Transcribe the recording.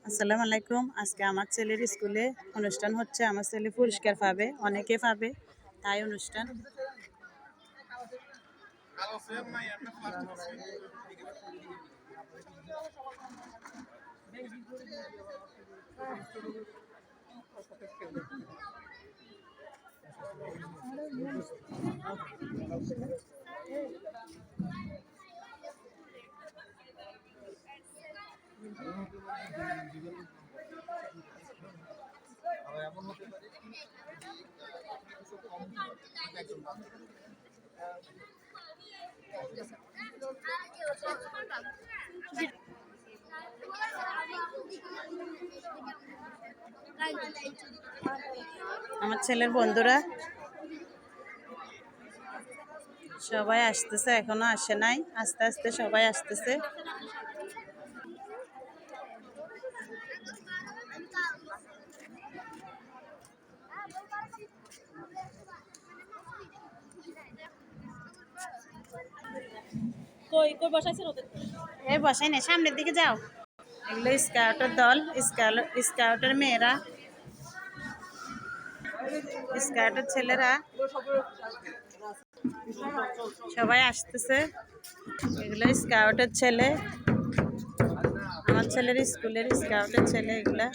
আসসালামু আলাইকুম। আজকে আমার ছেলের স্কুলে অনুষ্ঠান হচ্ছে। আমার ছেলে পুরস্কার পাবে, অনেকে পাবে, তাই অনুষ্ঠান। আমার ছেলের বন্ধুরা সবাই আসতেছে, এখনো আসে নাই, আস্তে আস্তে সবাই আসতেছে। এই বসাই না, সামনের দিকে যাও। এগুলো স্কাউটের দল, স্কাউটের মেয়েরা, স্কাউটের ছেলেরা সবাই আসতেছে। এগুলো স্কাউটের ছেলে, আমার ছেলের স্কুলের স্কাউটের ছেলে এগুলা।